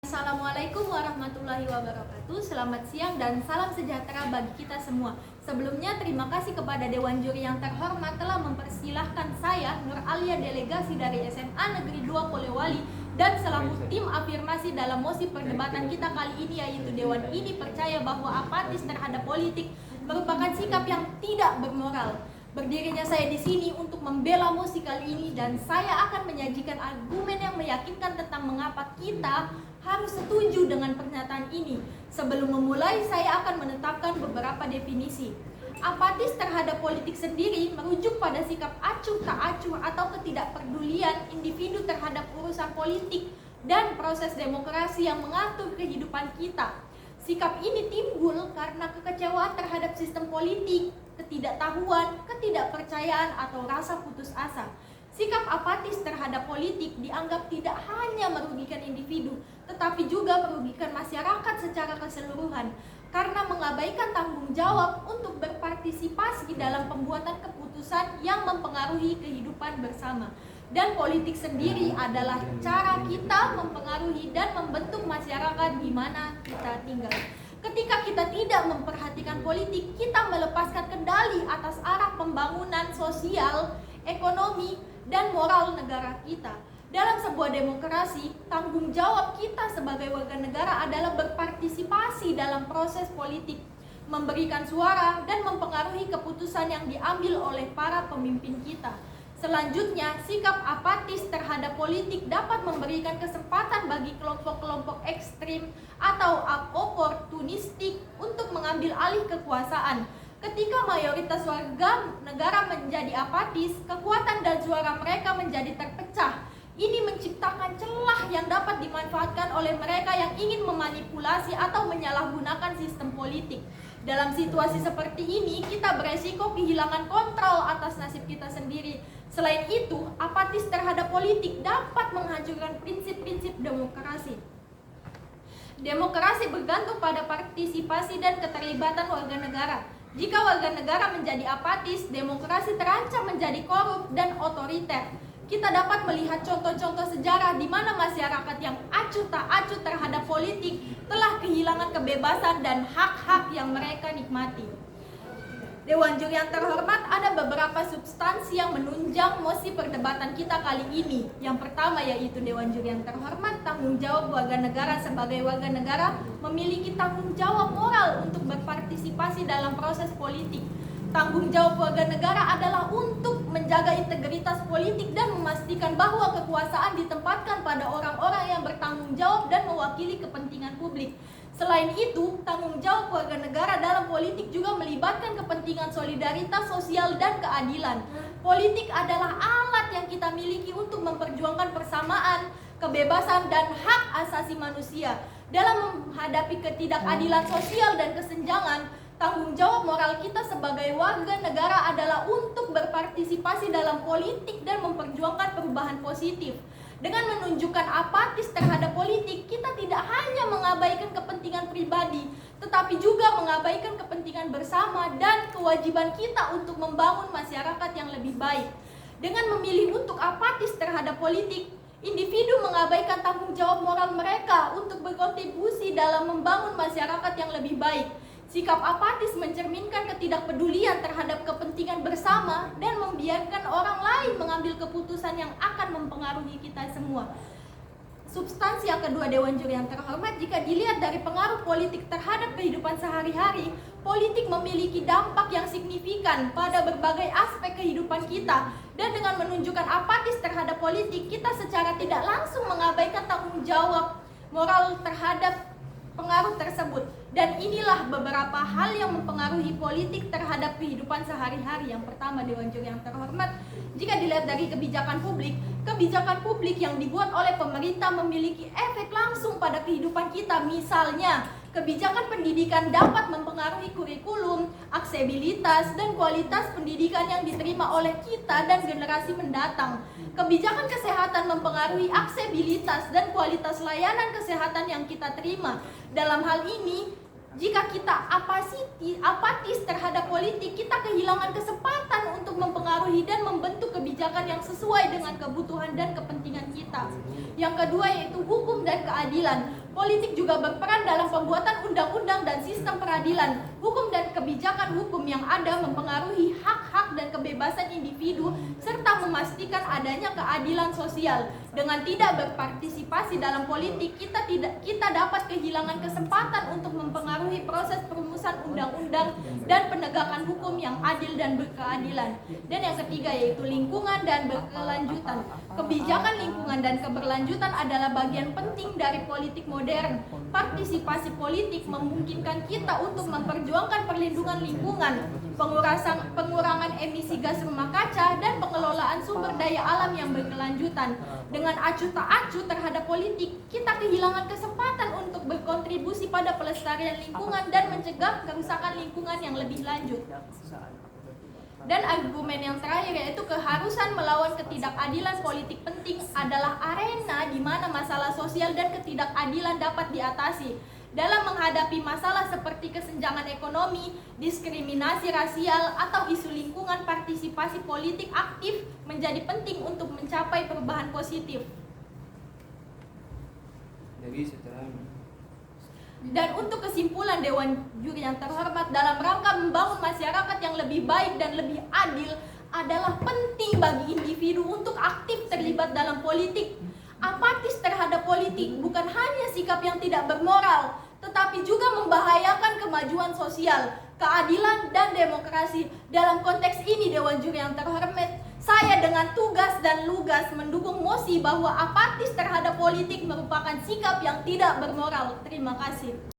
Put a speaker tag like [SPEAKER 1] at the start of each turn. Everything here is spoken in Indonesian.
[SPEAKER 1] Assalamualaikum warahmatullahi wabarakatuh. Selamat siang dan salam sejahtera bagi kita semua. Sebelumnya terima kasih kepada Dewan Juri yang terhormat telah mempersilahkan saya, Nur Alia, delegasi dari SMA Negeri 2 Polewali, dan selaku tim afirmasi dalam mosi perdebatan kita kali ini, yaitu Dewan ini percaya bahwa apatis terhadap politik merupakan sikap yang tidak bermoral. Berdirinya saya di sini untuk membela mosi kali ini, dan saya akan menyajikan argumen yang meyakinkan tentang mengapa kita harus setuju dengan pernyataan ini. Sebelum memulai, saya akan menetapkan beberapa definisi. Apatis terhadap politik sendiri merujuk pada sikap acuh tak acuh atau ketidakpedulian individu terhadap urusan politik dan proses demokrasi yang mengatur kehidupan kita. Sikap ini timbul karena kekecewaan terhadap sistem politik, ketidaktahuan, ketidakpercayaan, atau rasa putus asa. Sikap apatis terhadap politik dianggap tidak hanya merugikan individu, tetapi juga merugikan masyarakat secara keseluruhan karena mengabaikan tanggung jawab untuk berpartisipasi dalam pembuatan keputusan yang mempengaruhi kehidupan bersama. Dan politik sendiri adalah cara kita mempengaruhi dan membentuk masyarakat di mana kita tinggal. Ketika kita tidak memperhatikan politik, kita melepaskan kendali atas arah pembangunan sosial, ekonomi, dan moral negara kita. Dalam sebuah demokrasi, tanggung jawab kita sebagai warga negara adalah berpartisipasi dalam proses politik, memberikan suara, dan mempengaruhi keputusan yang diambil oleh para pemimpin kita. Selanjutnya, sikap apatis terhadap politik dapat memberikan kesempatan bagi kelompok-kelompok ekstrim atau oportunistik untuk mengambil alih kekuasaan. Ketika mayoritas warga negara menjadi apatis, kekuatan dan suara mereka menjadi terpecah. Ini menciptakan celah yang dapat dimanfaatkan oleh mereka yang ingin memanipulasi atau menyalahgunakan sistem politik. Dalam situasi seperti ini, kita beresiko kehilangan kontrol atas nasib kita sendiri. Selain itu, apatis terhadap politik dapat menghancurkan prinsip-prinsip demokrasi. Demokrasi bergantung pada partisipasi dan keterlibatan warga negara. Jika warga negara menjadi apatis, demokrasi terancam menjadi korup dan otoriter. Kita dapat melihat contoh-contoh sejarah di mana masyarakat yang acuh tak acuh terhadap politik telah kehilangan kebebasan dan hak-hak yang mereka nikmati. Dewan Juri yang terhormat, ada beberapa substansi yang menunjang mosi perdebatan kita kali ini. Yang pertama yaitu Dewan Juri yang terhormat, tanggung jawab warga negara sebagai warga negara memiliki tanggung jawab moral untuk berpartisipasi dalam proses politik. Tanggung jawab warga negara adalah untuk menjaga integritas politik dan memastikan bahwa kekuasaan ditempatkan pada orang-orang yang bertanggung jawab dan mewakili kepentingan publik. Selain itu, tanggung jawab warga negara dalam politik juga melibatkan kepentingan solidaritas sosial dan keadilan. Politik adalah alat yang kita miliki untuk memperjuangkan persamaan, kebebasan, dan hak asasi manusia. Dalam menghadapi ketidakadilan sosial dan kesenjangan, tanggung jawab moral kita sebagai warga negara adalah untuk berpartisipasi dalam politik dan memperjuangkan perubahan positif. Dengan menunjukkan apatis terhadap politik, kita tidak hanya mengabaikan kepentingan pribadi, tetapi juga mengabaikan kepentingan bersama dan kewajiban kita untuk membangun masyarakat yang lebih baik. Dengan memilih untuk apatis terhadap politik, individu mengabaikan tanggung jawab moral mereka untuk berkontribusi dalam membangun masyarakat yang lebih baik. Sikap apatis mencerminkan ketidakpedulian terhadap kepentingan bersama dan membiarkan orang lain mengambil keputusan yang akan mempengaruhi kita semua. Substansi yang kedua Dewan Juri yang terhormat, jika dilihat dari pengaruh politik terhadap kehidupan sehari-hari, politik memiliki dampak yang signifikan pada berbagai aspek kehidupan kita. Dan dengan menunjukkan apatis terhadap politik, kita secara tidak langsung mengabaikan tanggung jawab moral terhadap pengaruh tersebut. Dan inilah beberapa hal yang mempengaruhi politik terhadap kehidupan sehari-hari. Yang pertama, Dewan Juri yang terhormat, jika dilihat dari kebijakan publik yang dibuat oleh pemerintah memiliki efek langsung pada kehidupan kita. Misalnya, kebijakan pendidikan dapat mempengaruhi kurikulum, aksesibilitas, dan kualitas pendidikan yang diterima oleh kita dan generasi mendatang. Kebijakan kesehatan mempengaruhi aksesibilitas dan kualitas layanan kesehatan yang kita terima. Dalam hal ini, jika kita apatis terhadap politik, kita kehilangan kesempatan untuk mempengaruhi dan membentuk kebijakan yang sesuai dengan kebutuhan dan kepentingan kita. Yang kedua yaitu hukum dan keadilan. Politik juga berperan dalam pembuatan undang-undang dan sistem peradilan. Hukum dan kebijakan hukum yang ada mempengaruhi hak-hak dan kebebasan individu serta memastikan adanya keadilan sosial. Dengan tidak berpartisipasi dalam politik, kita dapat kehilangan kesempatan untuk mempengaruhi proses perumusan undang-undang dan penegakan hukum yang adil dan berkeadilan. Dan yang ketiga yaitu lingkungan dan berkelanjutan. Kebijakan lingkungan dan keberlanjutan adalah bagian penting dari politik modern. Partisipasi politik memungkinkan kita untuk memperjuangkan perlindungan lingkungan, pengurangan emisi gas rumah kaca, dan pengelolaan sumber daya alam yang berkelanjutan. Dengan acuh tak acuh terhadap politik, kita kehilangan kesempatan untuk berkontribusi pada pelestarian lingkungan dan mencegah kerusakan lingkungan yang lebih lanjut. Dan argumen yang terakhir yaitu keharusan melawan ketidakadilan politik penting adalah arena di mana masalah sosial dan ketidakadilan dapat diatasi. Dalam menghadapi masalah seperti kesenjangan ekonomi, diskriminasi rasial, atau isu lingkungan, partisipasi politik aktif menjadi penting untuk mencapai perubahan positif.
[SPEAKER 2] Jadi setelah
[SPEAKER 1] Dan untuk kesimpulan Dewan Juri yang terhormat, dalam rangka membangun masyarakat yang lebih baik dan lebih adil adalah penting bagi individu untuk aktif terlibat dalam politik. Apatis terhadap politik bukan hanya sikap yang tidak bermoral, tetapi juga membahayakan kemajuan sosial, keadilan, dan demokrasi. Dalam konteks ini Dewan Juri yang terhormat, saya dengan tugas dan lugas mendukung mosi bahwa apatis terhadap politik merupakan sikap yang tidak bermoral. Terima kasih.